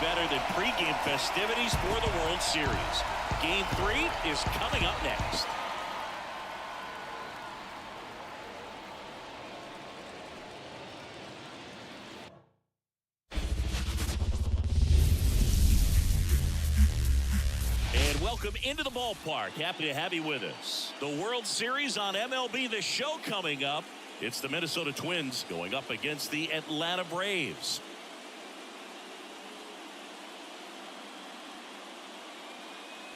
better than pregame festivities for the World Series. Game 3 is coming up next. And welcome into the ballpark. Happy to have you with us. The World Series on MLB The Show coming up. It's the Minnesota Twins going up against the Atlanta Braves.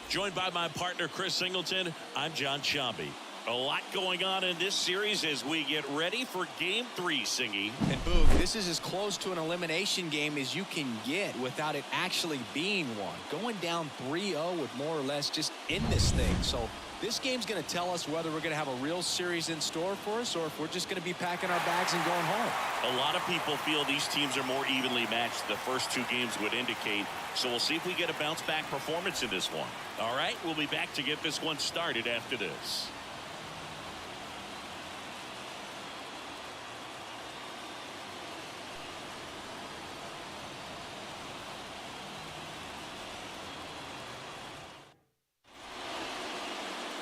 Joined by my partner, Chris Singleton, I'm John Sciambi. A lot going on in this series as we get ready for Game 3, Singy. And Boog, this is as close to an elimination game as you can get without it actually being one. Going down 3-0 with more or less just in this thing. So this game's going to tell us whether we're going to have a real series in store for us or if we're just going to be packing our bags and going home. A lot of people feel these teams are more evenly matched. The first 2 games would indicate. So we'll see if we get a bounce-back performance in this one. All right, we'll be back to get this one started after this.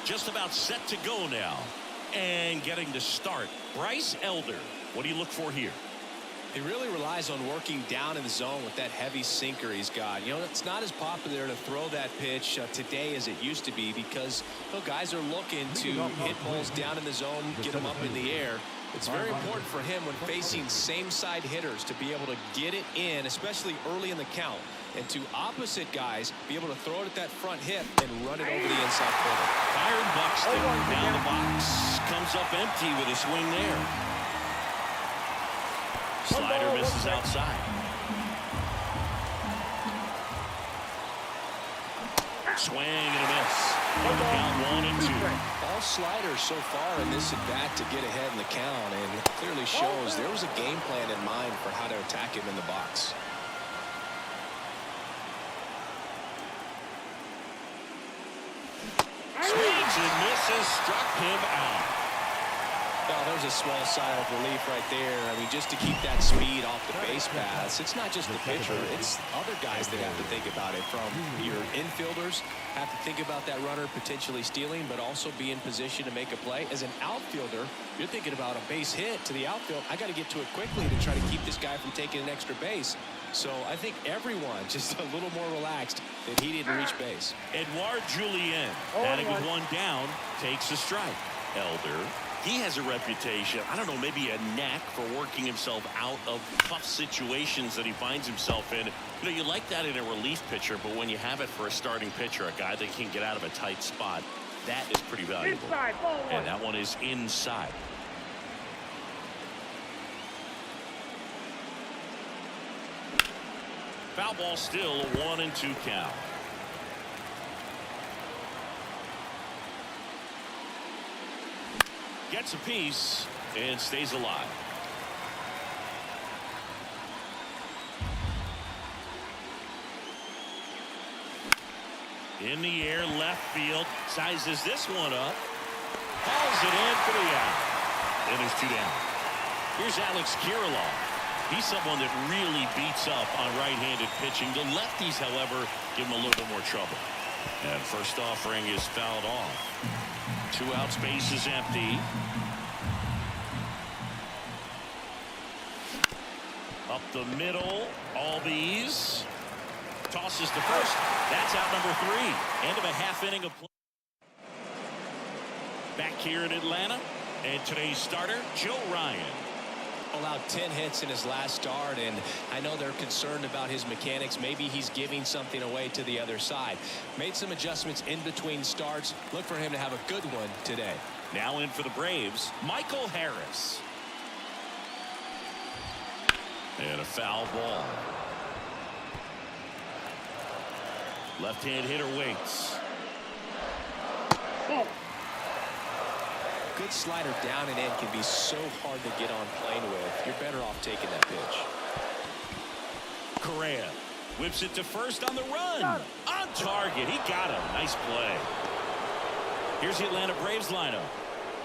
Just about set to go now. And getting to start, Bryce Elder. What do you look for here? He really relies on working down in the zone with that heavy sinker he's got. You know, it's not as popular to throw that pitch today as it used to be because guys are looking to hit balls down in the zone, get them up in the air. It's very important for him when facing same-side hitters to be able to get it in, especially early in the count. And to opposite guys, be able to throw it at that front hip and run it over the inside corner. Byron Buxton down the box. Comes up empty with a swing there. Slider misses outside. Swing and a miss. Count 1-2. All sliders so far in this at-bat to get ahead in the count, and it clearly shows there was a game plan in mind for how to attack him in the box. Swings and misses, struck him out. Well, there's a small sigh of relief right there. I mean, just to keep that speed off the base paths. It's not just the pitcher. It's other guys that have to think about it. From your infielders have to think about that runner potentially stealing, but also be in position to make a play. As an outfielder, you're thinking about a base hit to the outfield. I got to get to it quickly to try to keep this guy from taking an extra base. So I think everyone just a little more relaxed that he didn't reach base. Edouard Julien, batting with 1 down, takes a strike. Elder, he has a reputation, I don't know, maybe a knack for working himself out of tough situations that he finds himself in. You know, you like that in a relief pitcher, but when you have it for a starting pitcher, a guy that can get out of a tight spot, that is pretty valuable. Inside, ball 1. And that one is inside. Foul ball still, a 1-2 count. Gets a piece and stays alive. In the air, left field, sizes this one up, hauls it in for the out. And there's 2 down. Here's Alex Kirilloff. He's someone that really beats up on right-handed pitching. The lefties, however, give him a little bit more trouble. And first offering is fouled off. 2 outs, base is empty. Up the middle, Albies tosses to first. That's out number 3. End of a half inning of play. Back here in Atlanta, and today's starter, Joe Ryan. Allowed 10 hits in his last start, and I know they're concerned about his mechanics. Maybe he's giving something away to the other side. Made some adjustments in between starts. Look for him to have a good one today. Now in for the Braves, Michael Harris. And a foul ball. Left-hand hitter waits. Ball. Good slider down and in can be so hard to get on plane with. You're better off taking that pitch. Correa whips it to first on the run. On target. He got him. Nice play. Here's the Atlanta Braves lineup.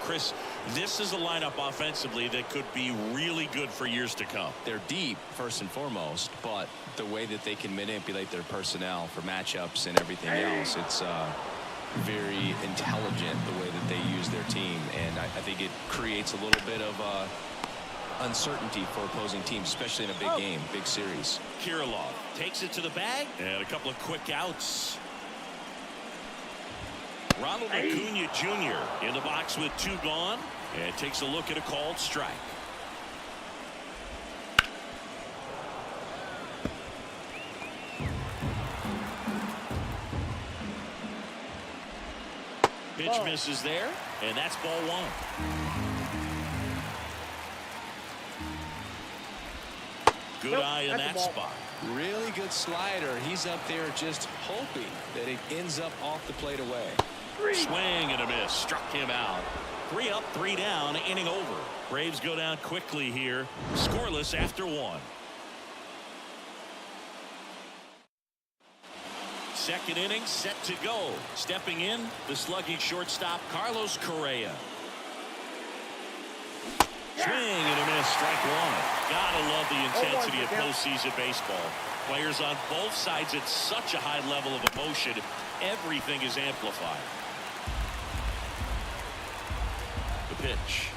Chris, this is a lineup offensively that could be really good for years to come. They're deep, first and foremost, but the way that they can manipulate their personnel for matchups and everything else, it's very intelligent the way that they use their team, and I think it creates a little bit of uncertainty for opposing teams, especially in a big game, big series. Kirilov takes it to the bag, and a couple of quick outs. Ronald Acuna Jr. in the box with 2 gone, and takes a look at a called strike. Pitch misses there, and that's ball 1. Good eye in that spot. Really good slider. He's up there just hoping that it ends up off the plate away. Swing and a miss. Struck him out. 3 up, 3 down, inning over. Braves go down quickly here. Scoreless after 1. Second inning set to go. Stepping in, the slugging shortstop, Carlos Correa. Swing and a miss, strike 1. Gotta love the intensity of postseason baseball. Players on both sides at such a high level of emotion. Everything is amplified. The pitch.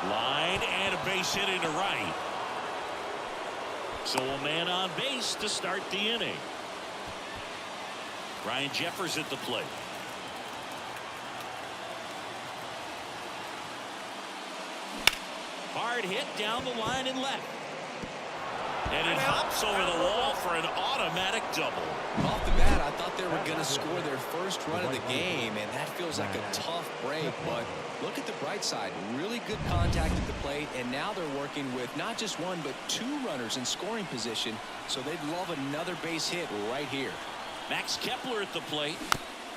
Line and a base hit into right. So a man on base to start the inning. Ryan Jeffers at the plate. Hard hit down the line and left. And it hops over the wall for an automatic double. Off the bat, I thought they were going to score their first run of the game, and that feels like a tough break. But look at the bright side. Really good contact at the plate, and now they're working with not just 1 but 2 runners in scoring position, so they'd love another base hit right here. Max Kepler at the plate.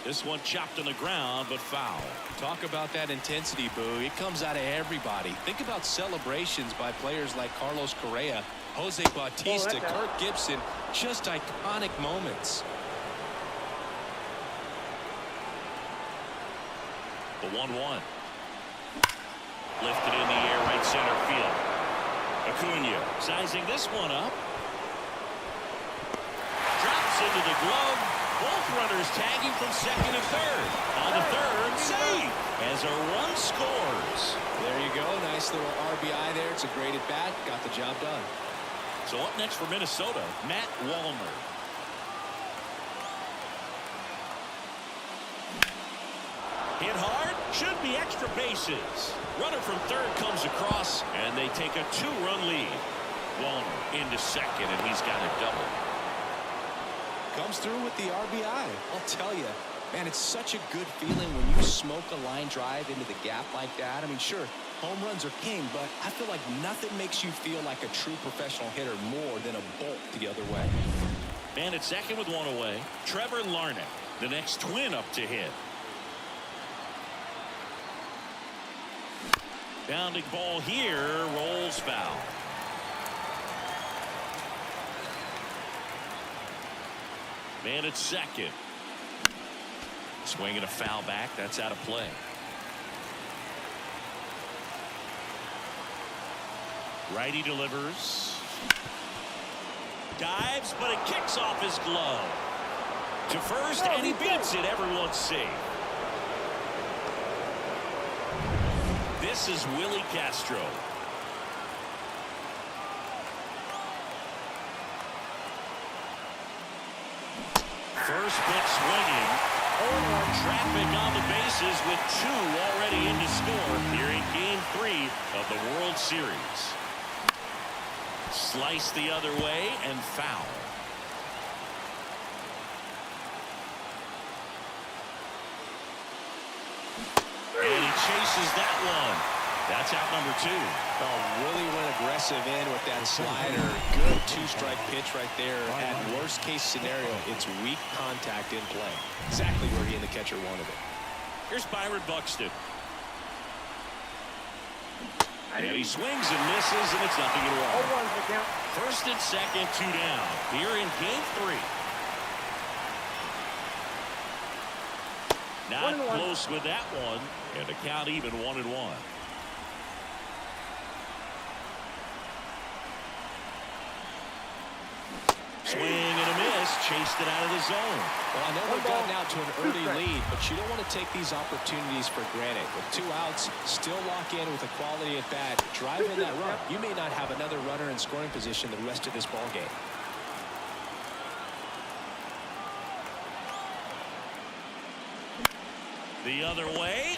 This one chopped on the ground, but foul. Talk about that intensity, Boo. It comes out of everybody. Think about celebrations by players like Carlos Correa, Jose Bautista, Kirk Gibson. Just iconic moments. The 1-1. Lifted in the air, right center field. Acuna sizing this one up. Drops into the glove. Both runners tagging from second and third. On the third, save as a run scores. There you go. Nice little RBI there. It's a great at bat. Got the job done. So up next for Minnesota, Matt Wallner. Hit hard, should be extra bases. Runner from third comes across, and they take a 2-run lead. Wallner into second, and he's got a double. Comes through with the RBI. I'll tell you, man, it's such a good feeling when you smoke a line drive into the gap like that. I mean, sure, home runs are king, but I feel like nothing makes you feel like a true professional hitter more than a bolt the other way. Man at second with 1 away. Trevor Larnach, the next twin up to hit. Bounding ball here, rolls foul. Man at second. Swinging a foul back. That's out of play. Righty delivers. Dives, but it kicks off his glove. To first, and he beats it. Everyone's safe. This is Willie Castro. First pitch swinging. Traffic on the bases with 2 already in to score here in Game 3 of the World Series. Slice the other way and foul. And he chases that one. That's out number 2. Oh, really went aggressive in with that slider. Good 2-strike pitch right there. At worst case scenario, it's weak contact in play. Exactly where he and the catcher wanted it. Here's Byron Buxton. And he swings and misses, and it's nothing at all. First and second, 2 down. Here in Game 3. Not close with that one. And the count even 1-1. Swing and a miss. Chased it out of the zone. Well, I know they've gotten out to an early lead, but you don't want to take these opportunities for granted. With 2 outs, still lock in with a quality at bat. Drive in that run. You may not have another runner in scoring position the rest of this ball game. The other way.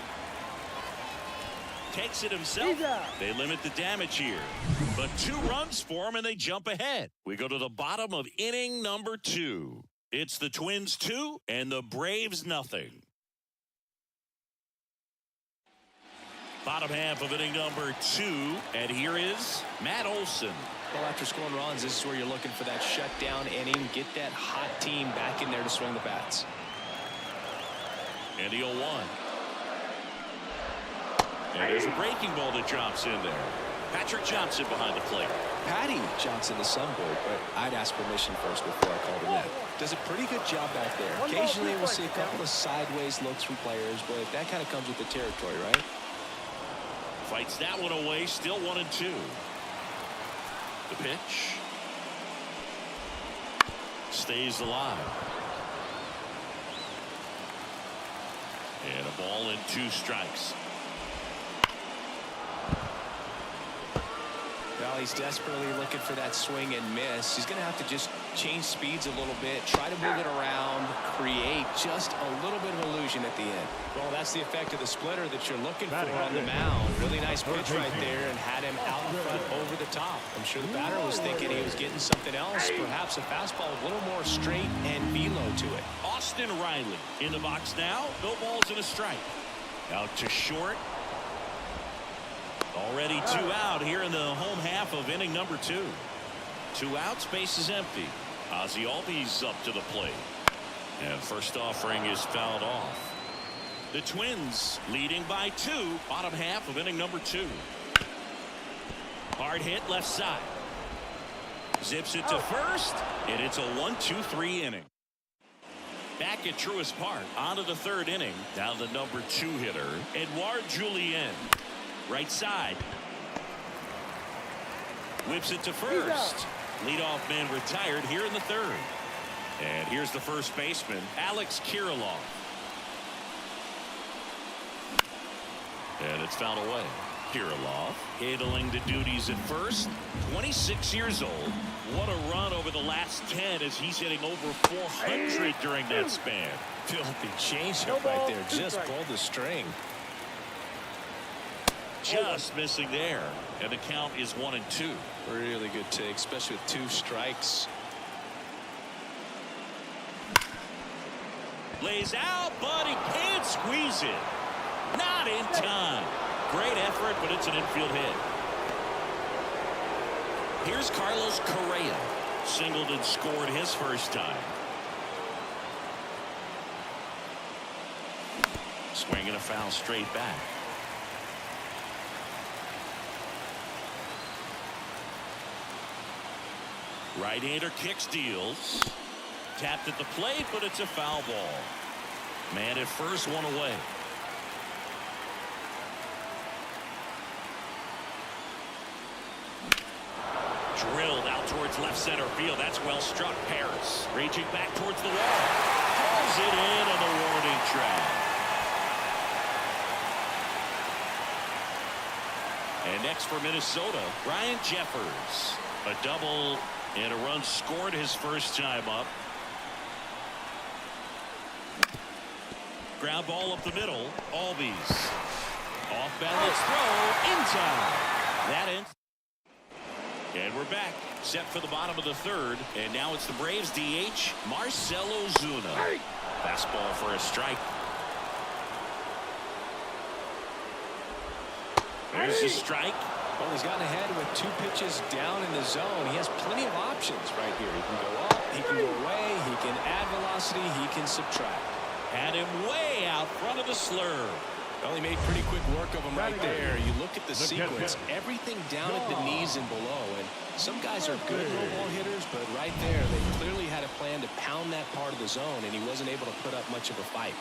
Takes it himself. They limit the damage here. But 2 runs for him, and they jump ahead. We go to the bottom of inning number 2. It's the Twins 2 and the Braves nothing. Bottom half of inning number 2. And here is Matt Olson. Well, after scoring runs, this is where you're looking for that shutdown inning. Get that hot team back in there to swing the bats. And the 0-1. And there's a breaking ball that drops in there. Patrick Johnson behind the plate. Patty Johnson, the sunbird, but I'd ask permission first before I called him in. Does a pretty good job back there. Occasionally we'll see a couple of sideways looks from players, but that kind of comes with the territory, right? Fights that one away. Still 1-2. The pitch. Stays alive. And a ball and 2 strikes. Well, he's desperately looking for that swing and miss. He's going to have to just change speeds a little bit, try to move it around, create just a little bit of illusion at the end. Well, that's the effect of the splitter that you're looking for on the mound. Really nice pitch right there and had him out in front over the top. I'm sure the batter was thinking he was getting something else, perhaps a fastball with a little more straight and velo to it. Austin Riley in the box now. No balls and a strike. Out to short. Already 2 out here in the home half of inning number 2. 2 outs, base is empty. Ozzie Albies up to the plate. And first offering is fouled off. The Twins leading by 2. Bottom half of inning number 2. Hard hit left side. Zips it to first. And it's a 1-2-3 inning. Back at Truist Park. On to the 3rd inning. Now the number 2 hitter, Edouard Julien. Right side. Whips it to first. Leadoff man retired here in the 3rd. And here's the first baseman, Alex Kirilloff. And it's fouled away. Kirilloff handling the duties at first. 26 years old. What a run over the last 10 as he's hitting over 400 during that span. Filthy changeup right there. Just pulled the string. Just missing there. And the count is 1-2. Really good take, especially with 2 strikes. Lays out, but he can't squeeze it. Not in time. Great effort, but it's an infield hit. Here's Carlos Correa. Singled and scored his first time. Swinging a foul straight back. Right-hander kicks, deals. Tapped at the plate, but it's a foul ball. Man at first, 1 away. Drilled out towards left center field. That's well struck. Paris reaching back towards the wall. Pulls it in on the warning track. And next for Minnesota, Ryan Jeffers. A double and a run scored his first time up. Ground ball up the middle. Albies. Off balance throw in time. That ends. And we're back. Set for the bottom of the 3rd. And now it's the Braves DH, Marcell Ozuna. Fastball for a strike. There's the strike. Well, he's gotten ahead with 2 pitches down in the zone. He has plenty of options right here. He can go up, he can go away, he can add velocity, he can subtract. Had him way out front of the slurve. Well, he made pretty quick work of him right there. You look at the sequence, everything down at the knees and below. And some guys are good low ball hitters, but right there, they clearly had a plan to pound that part of the zone, and he wasn't able to put up much of a fight.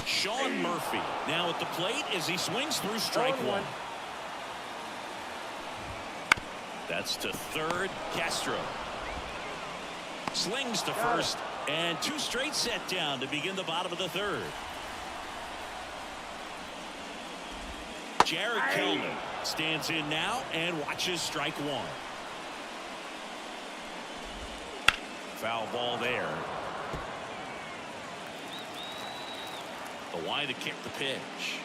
Sean Murphy now at the plate as he swings through strike one. That's to third. Castro slings to first, and 2 straight set down to begin the bottom of the third. Jared Kelenic stands in now and watches strike one. Foul ball there. The wide to kick the pitch.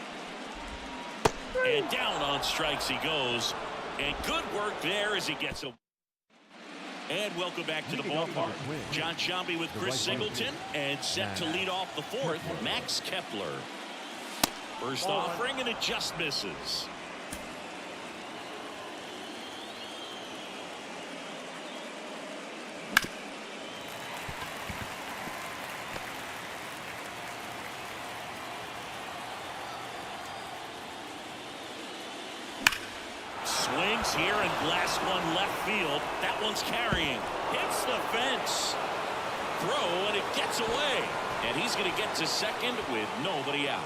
And down on strikes he goes. And good work there as he gets a. And welcome back to the ballpark. John Shambi with Chris Singleton, and set to lead off the fourth, Max Kepler. First offering, and it just misses. Swings here and blasts one left field. That one's carrying. Hits the fence. Throw, and it gets away. And he's going to get to second with nobody out.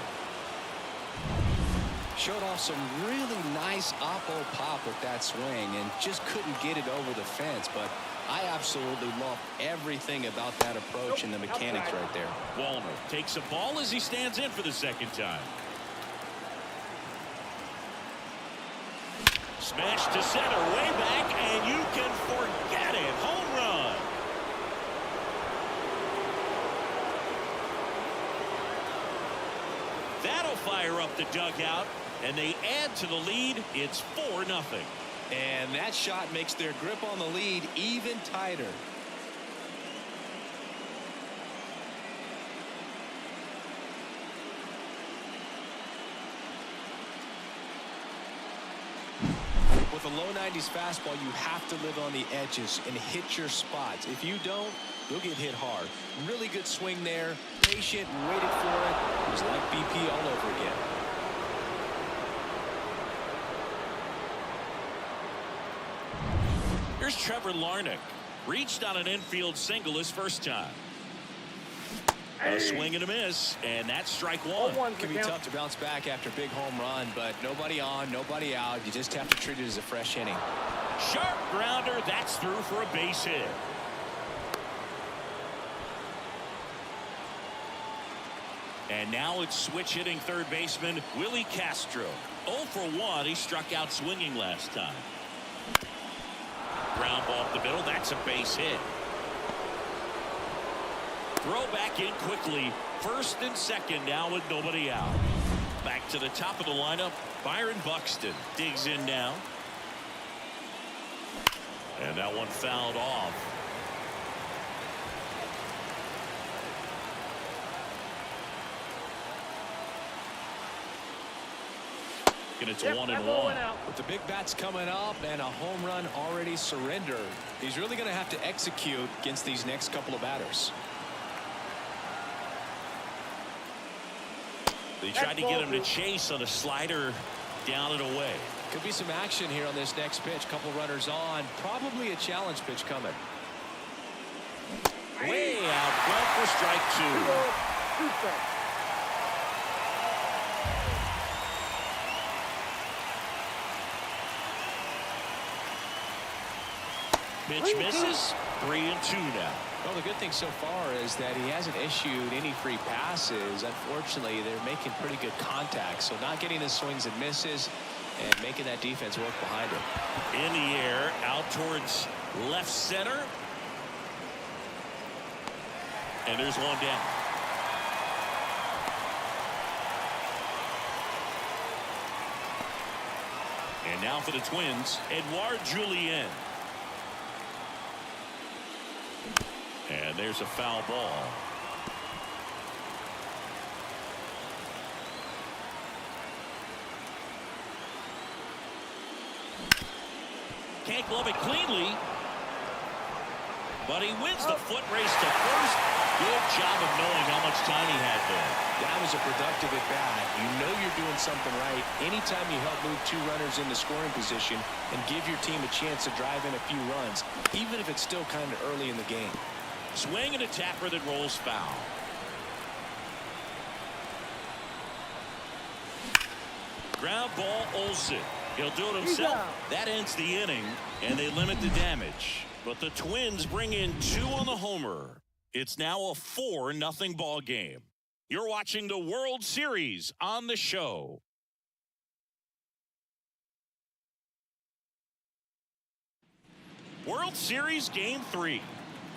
Showed off some really nice oppo pop with that swing and just couldn't get it over the fence. But I absolutely love everything about that approach and the mechanics right there. Wallner takes a ball as he stands in for the second time. Smash to center, way back, and you can forget it. Home run. That'll fire up the dugout, and they add to the lead. It's 4-0. And that shot makes their grip on the lead even tighter. With a low 90s fastball, you have to live on the edges and hit your spots. If you don't, you'll get hit hard. Really good swing there. Patient, waited for it. It was like BP all over again. Here's Trevor Larnach. Reached on an infield single his first time. A swing and a miss, and that's strike one. It can be tough to bounce back after a big home run, but nobody on, nobody out. You just have to treat it as a fresh inning. Sharp grounder, that's through for a base hit. And now it's switch hitting third baseman Willie Castro. 0 for 1. He struck out swinging last time. Ground ball up the middle, that's a base hit. Throw back in quickly. First and second now with nobody out. Back to the top of the lineup. Byron Buxton digs in now. And that one fouled off. And it's 1-1. With the big bats coming up and a home run already surrendered, he's really going to have to execute against these next couple of batters. They tried to get him to chase on a slider down and away. Could be some action here on this next pitch. Couple runners on. Probably a challenge pitch coming. Way out front for strike two. Pitch misses. 3-2 now. Well, the good thing so far is that he hasn't issued any free passes. Unfortunately, they're making pretty good contact, so not getting the swings and misses and making that defense work behind him. In the air, out towards left center. And there's one down. And now for the Twins, Edouard Julien. And there's a foul ball. Can't glove it cleanly. But he wins the foot race to first. Good job of knowing how much time he had there. That was a productive at bat. You know you're doing something right anytime you help move 2 runners into scoring position and give your team a chance to drive in a few runs, even if it's still kind of early in the game. Swing and a tapper that rolls foul. Ground ball, Olsen. He'll do it himself. That ends the inning, and they limit the damage. But the Twins bring in 2 on the homer. It's now a 4-0 ball game. You're watching the World Series on the show. World Series Game 3.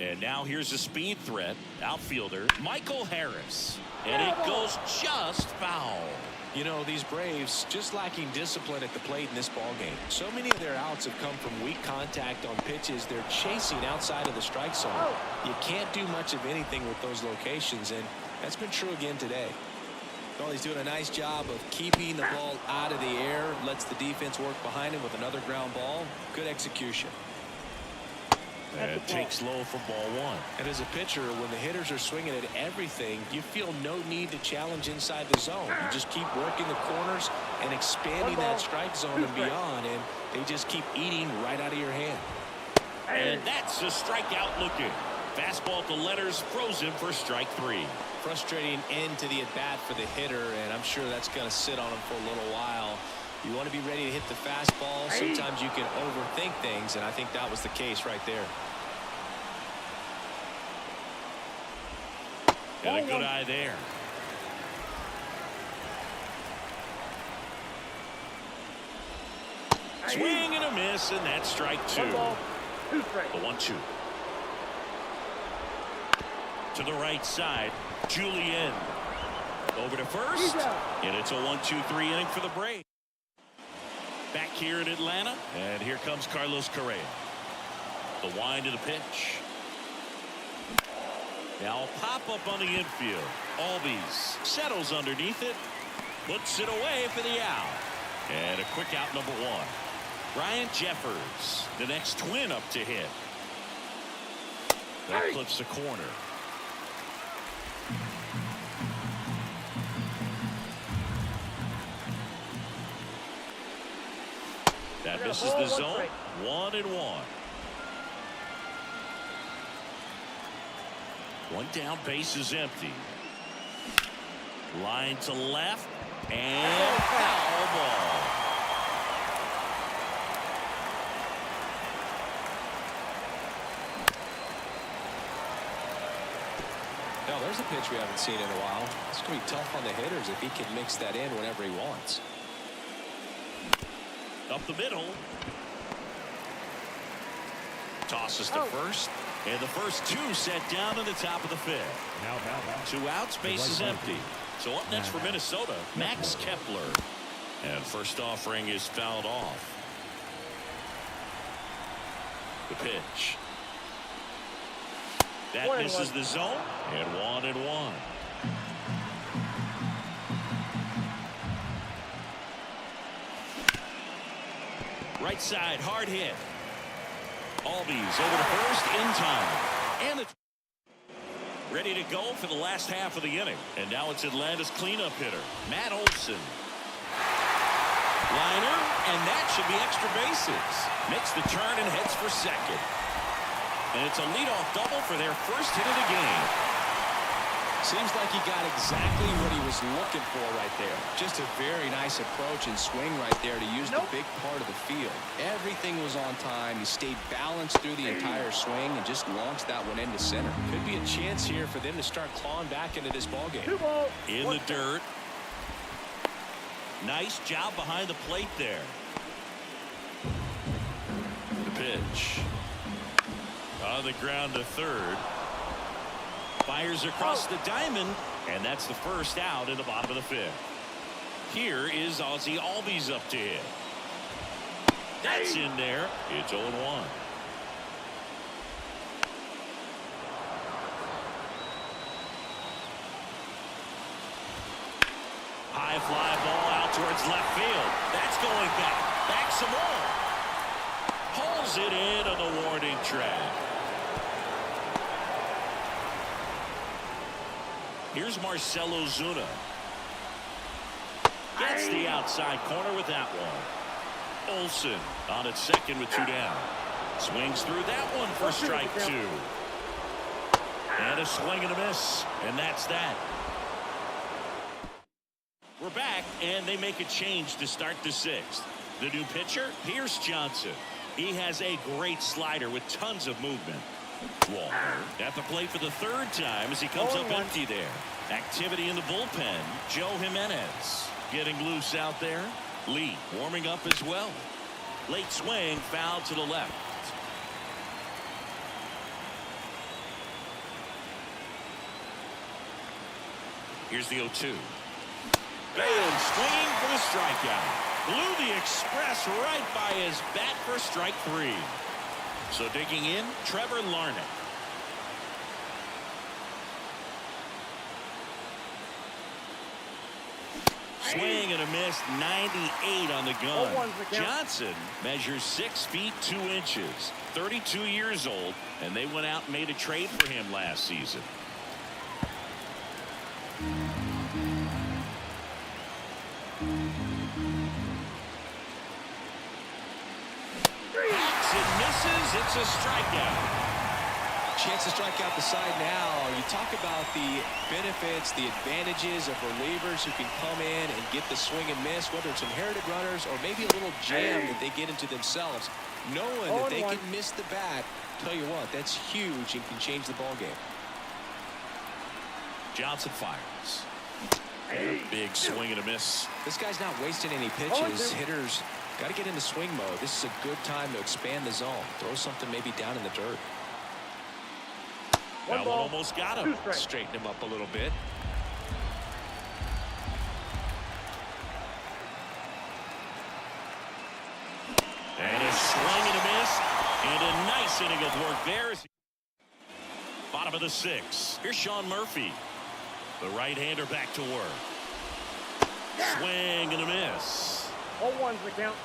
And now here's a speed threat. Outfielder Michael Harris. And it goes just foul. You know, these Braves just lacking discipline at the plate in this ball game. So many of their outs have come from weak contact on pitches they're chasing outside of the strike zone. You can't do much of anything with those locations, and that's been true again today. Well, he's doing a nice job of keeping the ball out of the air, lets the defense work behind him with another ground ball. Good execution. And takes low for ball 1. And as a pitcher, when the hitters are swinging at everything, you feel no need to challenge inside the zone. You just keep working the corners and expanding that strike zone and beyond, and they just keep eating right out of your hand. And that's a strikeout looking. Fastball to letters, frozen for strike 3. Frustrating end to the at-bat for the hitter, and I'm sure that's going to sit on him for a little while. You want to be ready to hit the fastball. Sometimes you can overthink things, and I think that was the case right there. Got a good eye there. Swing and a miss, and that's strike 2. The 1-2. To the right side, Julien. Over to first, and it's a 1-2-3 inning for the Braves. Back here in Atlanta, and here comes Carlos Correa. The wind to the pitch. Now pop up on the infield. Albies settles underneath it, puts it away for the out. And a quick out number 1. Ryan Jeffers, the next Twin up to hit. That clips the corner. That misses the zone. 1-1. One down, base is empty. Line to left, and foul ball. Now there's a pitch we haven't seen in a while. It's going to be tough on the hitters if he can mix that in whenever he wants. Up the middle. Tosses to first. And the first 2 set down in the top of the 5th. 2 outs, base is empty. So up next for Minnesota, Max Kepler. And first offering is fouled off. The pitch. That misses the zone. And 1-1. Right side, hard hit. Albies over to first in time. And it's ready to go for the last half of the inning. And now it's Atlanta's cleanup hitter, Matt Olson. Liner, and that should be extra bases. Makes the turn and heads for second. And it's a leadoff double for their first hit of the game. Seems like he got exactly what he was looking for right there. Just a very nice approach and swing right there to use the big part of the field. Everything was on time. He stayed balanced through the entire swing and just launched that one into center. Could be a chance here for them to start clawing back into this ballgame. In the dirt. Nice job behind the plate there. The pitch. On the ground to third. Fires across the diamond, and that's the first out in the bottom of the 5th. Here is Ozzie Albies up to hit. That's in there. It's 0-1. High fly ball out towards left field. That's going back. Back some more. Hauls it in on the warning track. Here's Marcell Ozuna. Gets the outside corner with that one. Olsen on at second with 2 down. Swings through that one for strike 2. And a swing and a miss. And that's that. We're back And they make a change to start the sixth. The new pitcher, here's Johnson. He has a great slider with tons of movement. Wallner at the plate for the third time as he comes up empty there. Activity in the bullpen. Joe Jimenez getting loose out there. Lee warming up as well. Late swing, foul to the left. Here's the 0-2. And swinging for the strikeout. Blew the express right by his bat for strike 3. So digging in, Trevor Larnach. Swing and a miss, 98 on the gun. Johnson measures 6 feet 2 inches, 32 years old, and they went out and made a trade for him last season. It's a strikeout. Chance to strike out the side now. You talk about the benefits, the advantages of relievers who can come in and get the swing and miss, whether it's inherited runners or maybe a little jam that they get into themselves. Knowing that they can miss the bat, tell you what, that's huge and can change the ball game. Johnson fires. Big swing and a miss. This guy's not wasting any pitches. Hitters got to get into swing mode. This is a good time to expand the zone. Throw something maybe down in the dirt. That one almost got him. Straighten him up a little bit. And a swing and a miss. And a nice inning of work there. Bottom of the 6th. Here's Sean Murphy. The right-hander back to work. Swing and a miss. 0-1's the count.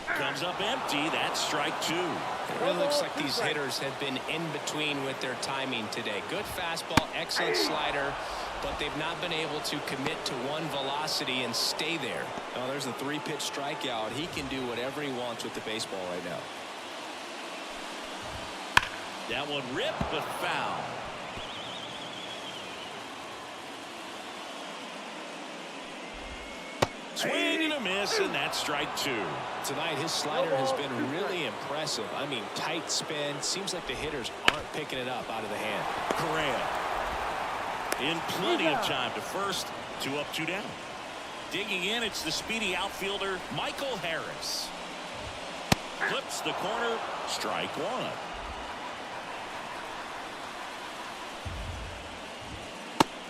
Comes up empty. That's strike 2. It really looks like these hitters have been in between with their timing today. Good fastball, excellent slider, but they've not been able to commit to one velocity and stay there. Oh, there's a 3-pitch strikeout. He can do whatever he wants with the baseball right now. That one ripped, but foul. Swing and a miss, and that's strike 2. Tonight, his slider has been really impressive. I mean, tight spin. Seems like the hitters aren't picking it up out of the hand. Correa in plenty of time to first. 2 up, 2 down. Digging in, it's the speedy outfielder, Michael Harris. Clips the corner, strike 1.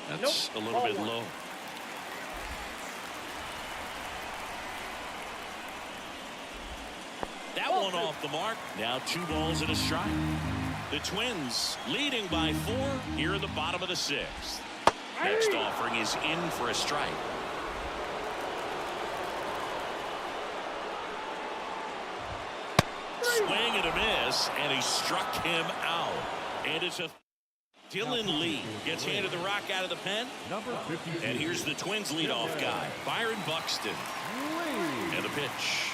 That's a little bit low. That one off the mark. Now 2 balls and a strike. The Twins leading by 4 here in the bottom of the 6th. Next offering is in for a strike. Swing and a miss, and he struck him out. And it's a Dylan Lee gets handed the rock out of the pen. And here's the Twins leadoff guy, Byron Buxton. And the pitch.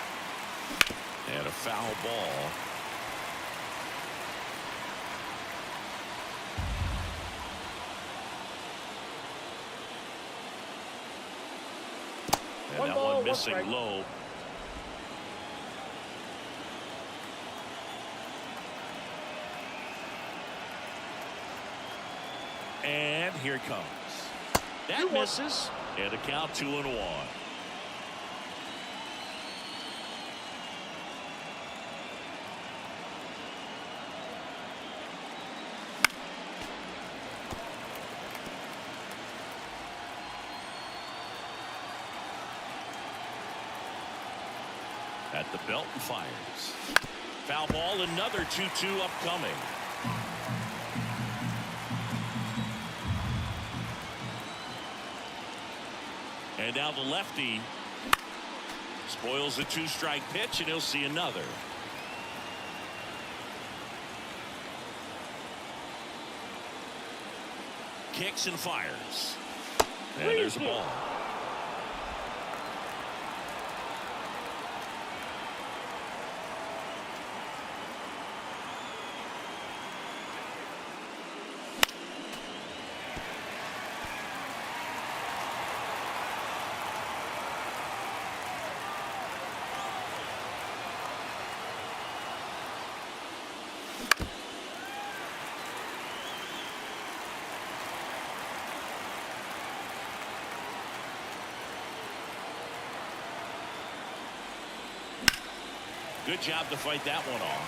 And a foul ball. And that one missing low. And here it comes. That misses. And a count 2-1. At the belt and fires. Foul ball, another 2-2 upcoming. And now the lefty spoils the 2-strike pitch, and he'll see another. Kicks and fires. And there's a ball. Good job to fight that one off.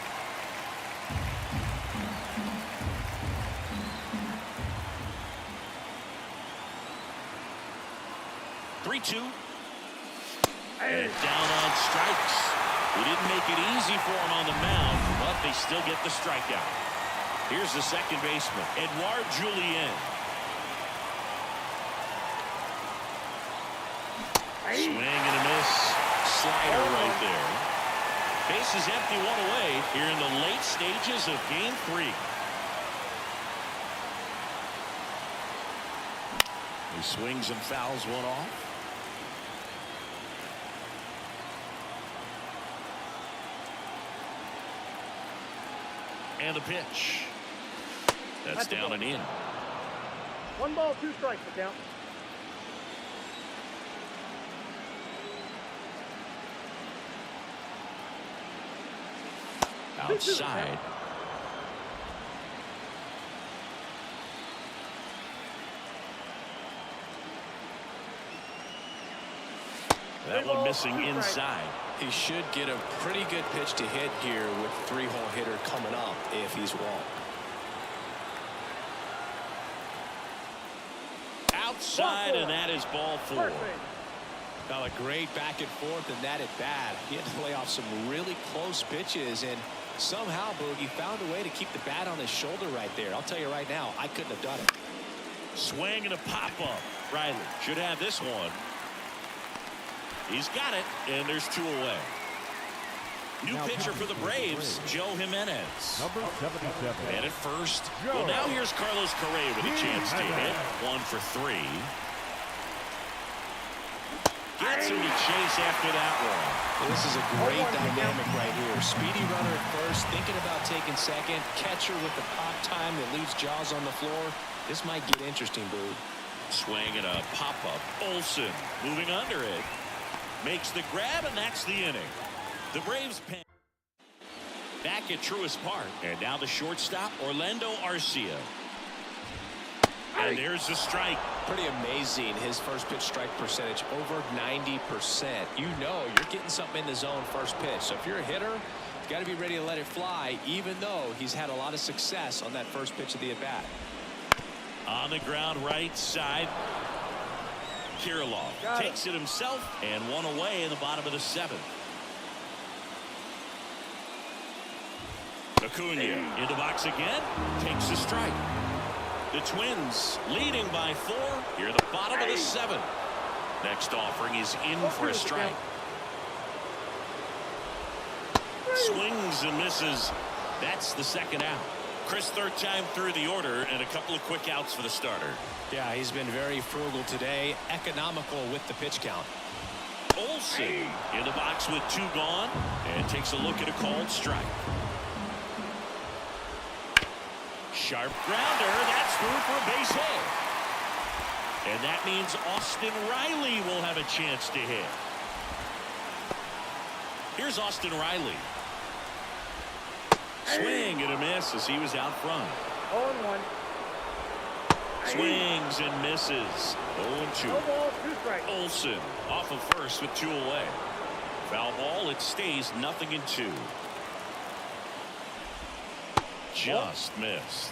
3-2. And down on strikes. We didn't make it easy for him on the mound, but they still get the strikeout. Here's the second baseman, Edouard Julien. Swing and a miss. Slider right there. Base is empty, one away here in the late stages of Game 3. He swings and fouls one off. And the pitch. That's down and in. 1 ball, 2 strikes the count. Outside. That one missing inside. He should get a pretty good pitch to hit here with 3-hole hitter coming up if he's walked. Outside, and that is ball 4. Got a great back and forth, and that at bat. He had to play off some really close pitches, and somehow Boogie found a way to keep the bat on his shoulder right there. I'll tell you right now, I couldn't have done it. Swing and a pop-up. Riley should have this one. He's got it, and there's 2 away. New pitcher for the Braves, Joe Jimenez. Number 77. And at first. Well, now here's Carlos Correa with a chance to hit. 1 for 3. Gets him to chase after that one. This is a great dynamic right here. Speedy runner at first, thinking about taking second. Catcher with the pop time that leaves Jaws on the floor. This might get interesting, Boo. Swing and a pop-up. Olsen moving under it. Makes the grab, and that's the inning. The Braves pen back at Truist Park. And now the shortstop, Orlando Arcia. And there's the strike. Pretty amazing. His first pitch strike percentage over 90%. You know you're getting something in the zone first pitch. So if you're a hitter, you've got to be ready to let it fly, even though he's had a lot of success on that first pitch of the at-bat. On the ground right side. Kirilloff takes it himself, and 1 away in the bottom of the 7th. Acuna in the box again, takes the strike. The Twins leading by 4 here at the bottom of the 7th. Next offering is in for a strike. Swings and misses. That's the second out. Chris, third time through the order, and a couple of quick outs for the starter. Yeah, he's been very frugal today, economical with the pitch count. Olsen in the box with 2 gone, and takes a look at a called strike. Sharp grounder, that's through for a base hit. And that means Austin Riley will have a chance to hit. Here's Austin Riley. Swing and a miss as he was out front. 0-1. Swings and misses. 0-2. 1 ball, 2 strikes. Olsen off of first with 2 away. Foul ball, it stays 0-2. Just missed.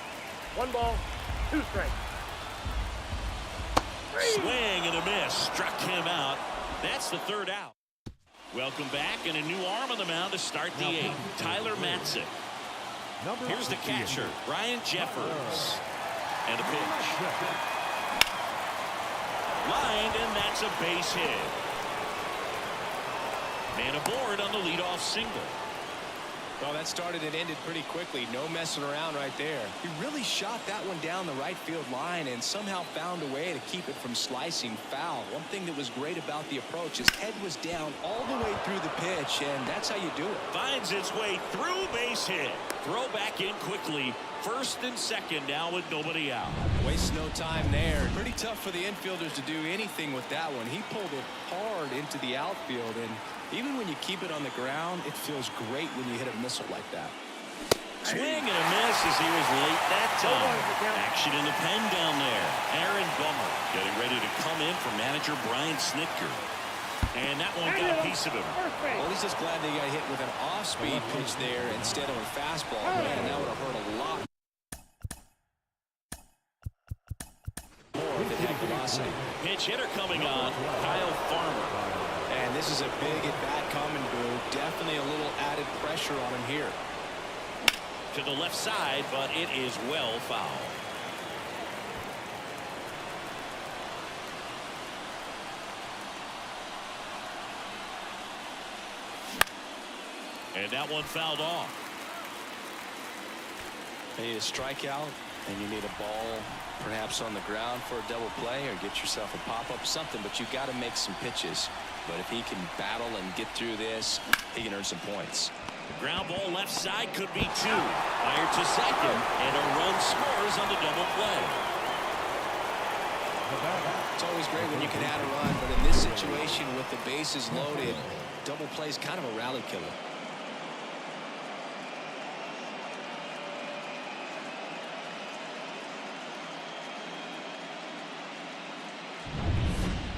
1 ball, 2 strikes. Swing and a miss. Struck him out. That's the 3rd out. Welcome back, and a new arm on the mound to start the 8th. Tyler Matzik. Here's the catcher, Ryan Jeffers. And a pitch. Lined, and that's a base hit. Man aboard on the leadoff single. Well, that started and ended pretty quickly. No messing around right there. He really shot that one down the right field line and somehow found a way to keep it from slicing foul. One thing that was great about the approach, his head was down all the way through the pitch, and that's how you do it. Finds its way through, base hit. Throw back in quickly. First and second now with nobody out. Waste no time there. Pretty tough for the infielders to do anything with that one. He pulled it hard into the outfield, and even when you keep it on the ground, it feels great when you hit a missile like that. Swing and a miss as he was late that time. Action in the pen down there. Aaron Bummer getting ready to come in for manager Brian Snitker. And that one got a piece of him. Well, he's just glad they got hit with an off-speed pitch there instead of a fastball. Man, that would have hurt a lot more if it had velocity. Pinch hitter coming on, Kyle Farmer. And this is a big at-bat coming, Boo. Definitely a little added pressure on him here. To the left side, but it is well foul. And that one fouled off. You need a strikeout, and you need a ball perhaps on the ground for a double play, or get yourself a pop-up, something, but you got to make some pitches. But if he can battle and get through this, he can earn some points. The ground ball left side could be two. Fired to second, and a run scores on the double play. It's always great when you can add a run, but in this situation with the bases loaded, double play is kind of a rally killer.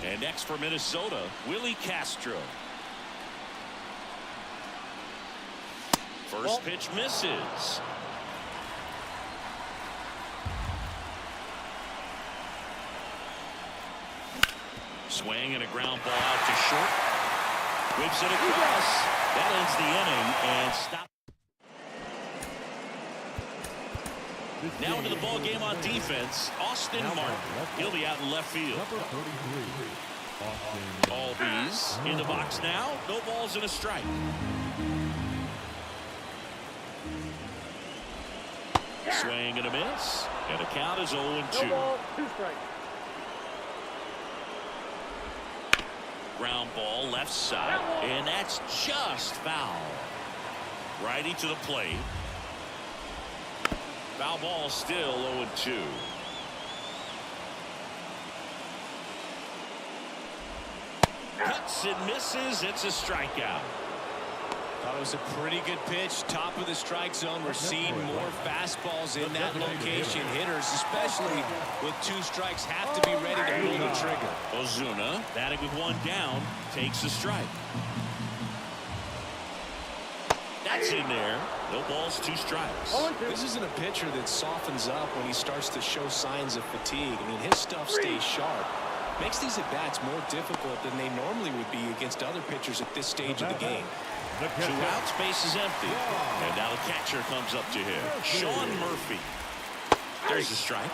And next for Minnesota, Willie Castro. First pitch misses. Swing and a ground ball out to short. Whips it across. That ends the inning and stop. Now into the ball game on defense, Austin Martin. He'll be out in left field. Albies in the box now. No balls and a strike. Swing and a miss. And the count is 0-2. No ball, 2 strikes. Ground ball left side. And that's just foul. Righty to the plate. Foul ball still 0-2. Cuts and misses. It's a strikeout. Thought it was a pretty good pitch. Top of the strike zone. We're seeing more fastballs in that location. Hitters, especially with 2 strikes, have to be ready to pull the trigger. Ozuna, batting with 1 down, takes a strike. That's in there. No balls, 2 strikes. This isn't a pitcher that softens up when he starts to show signs of fatigue. I mean, his stuff stays sharp. Makes these at-bats more difficult than they normally would be against other pitchers at this stage of the game. 2 outs, base is empty. And now the catcher comes up to him. Sean Murphy. There's a strike.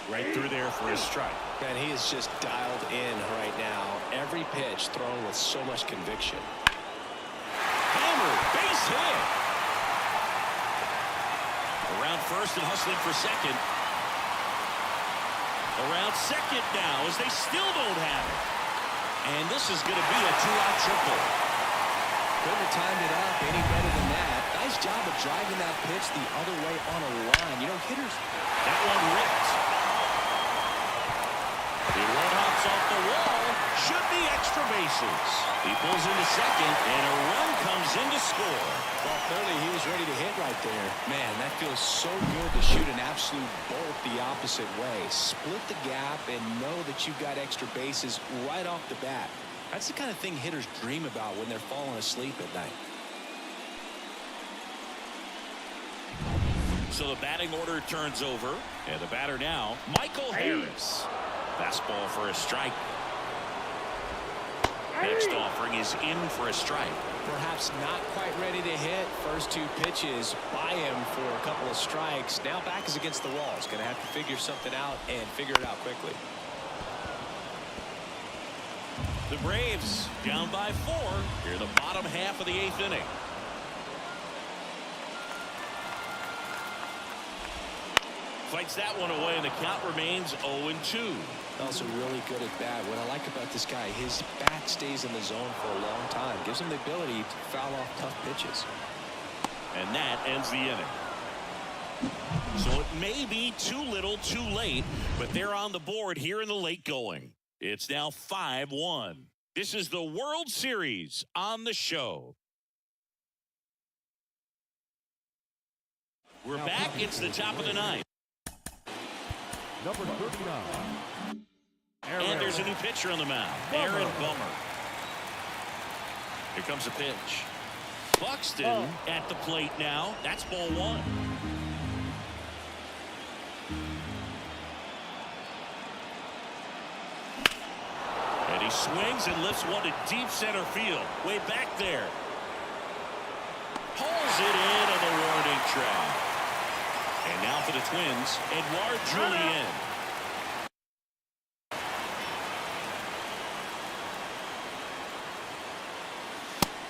Right through there for a strike. And he is just dialed in right now. Every pitch thrown with so much conviction. Hammer, base hit. Around first and hustling for second. Around second now as they still don't have it. And this is going to be a 2-out triple. Couldn't have timed it up any better than that. Nice job of driving that pitch the other way on a line. You know, hitters. That one ripped. He one-hops off the wall. Should be extra bases. He pulls into second, and a run comes in to score. Well, clearly he was ready to hit right there. Man, that feels so good to shoot an absolute bolt the opposite way. Split the gap and know that you've got extra bases right off the bat. That's the kind of thing hitters dream about when they're falling asleep at night. So the batting order turns over, and the batter now, Michael Harris. Fastball for a strike. Next offering is in for a strike. Perhaps not quite ready to hit. First 2 pitches by him for a couple of strikes. Now back is against the wall. He's going to have to figure something out and figure it out quickly. The Braves down by 4 here in the bottom half of the 8th inning. Fights that one away, and the count remains 0-2. Also really good at bat. What I like about this guy, his bat stays in the zone for a long time. Gives him the ability to foul off tough pitches. And that ends the inning. So it may be too little, too late, but they're on the board here in the late going. It's now 5-1. This is the World Series on the show. We're back. It's the top of the 9th. Number 39. And there's a new pitcher on the mound, Aaron Bummer. Here comes a pitch. Buxton at the plate now. That's ball one. And he swings and lifts one to deep center field. Way back there. Pulls it in on the warning track. And now for the Twins, Edouard Julien.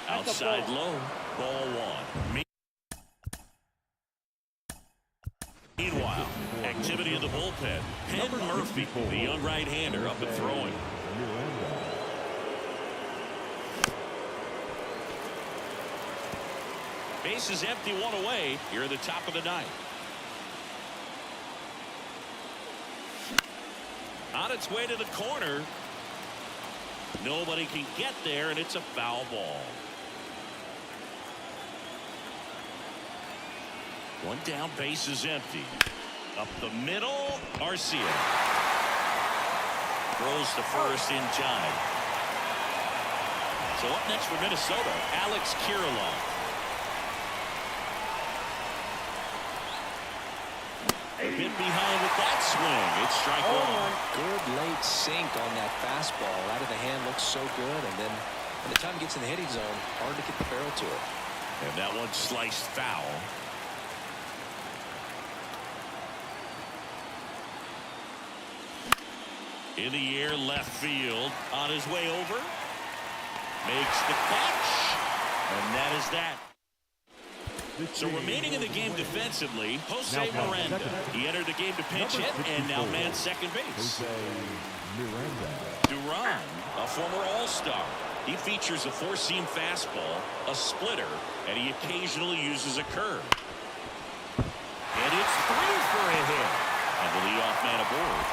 Outside low, ball one. Meanwhile, activity in the bullpen. Penn Murphy, the young right-hander, up and throwing. Base is empty, one away here at the top of the ninth. On its way to the corner. Nobody can get there, and it's a foul ball. One down, base is empty. Up the middle, Arcia. Throws to first in time. So up next for Minnesota, Alex Kirilloff. A bit behind with that swing. It's strike one. Good late sink on that fastball. Out of the hand looks so good, and then when the time gets in the hitting zone, hard to get the barrel to it. And that one sliced foul. In the air, left field. On his way over. Makes the catch. And that is that. So remaining in the game defensively, Jose Miranda. He entered the game to pinch hit and now man second base. Duran, a former All-Star. He features a four-seam fastball, a splitter, and he occasionally uses a curve. And it's through for a hit. And the leadoff man aboard.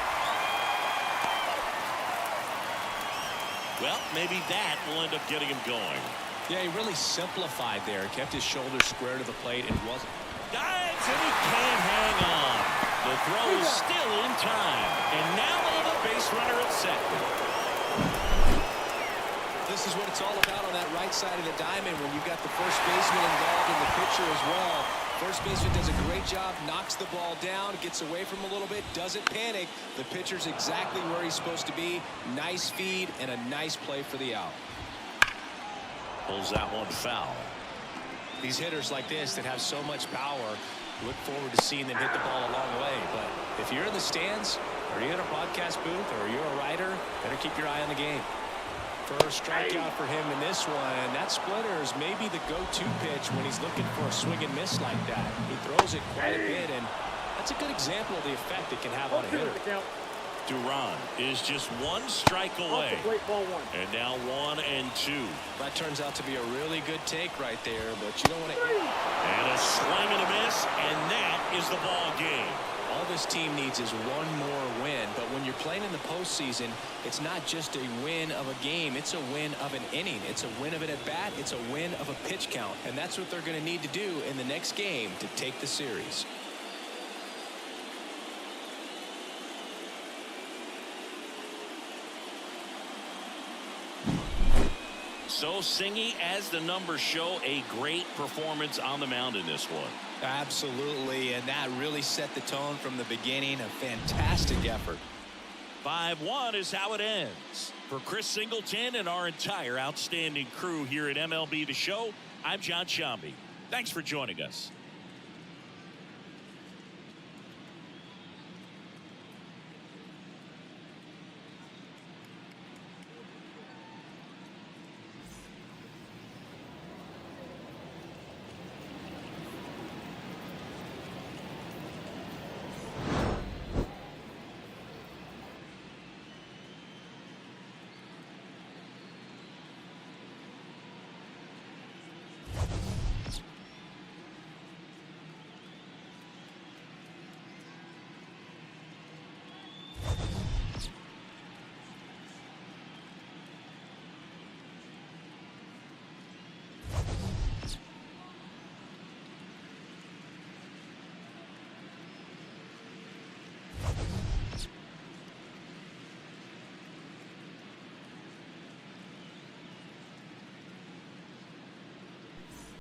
Well, maybe that will end up getting him going. Yeah, he really simplified there. Kept his shoulders square to the plate and wasn't. Dives and he can't hang on. The throw is still in time. And now they have a base runner at second. This is what it's all about on that right side of the diamond when you've got the first baseman involved and the pitcher as well. First baseman does a great job, knocks the ball down, gets away from him a little bit, doesn't panic. The pitcher's exactly where he's supposed to be. Nice feed and a nice play for the out. Pulls that one foul. These hitters like this that have so much power, look forward to seeing them hit the ball a long way. But if you're in the stands, or you're in a broadcast booth, or you're a writer, better keep your eye on the game. First strikeout for him in this one. That splitter is maybe the go-to pitch when he's looking for a swing and miss like that. He throws it quite a bit, and that's a good example of the effect it can have on a hitter. Duran is just one strike away. And now 1-2. That turns out to be a really good take right there, but you don't want to. And a swing and a miss, and that is the ball game. All this team needs is one more win, but when you're playing in the postseason, it's not just a win of a game, it's a win of an inning. It's a win of an at-bat, it's a win of a pitch count, and that's what they're going to need to do in the next game to take the series. So Singy, as the numbers show, a great performance on the mound in this one. Absolutely, and that really set the tone from the beginning. A fantastic effort. 5-1 is how it ends. For Chris Singleton and our entire outstanding crew here at MLB The Show, I'm John Shambi. Thanks for joining us.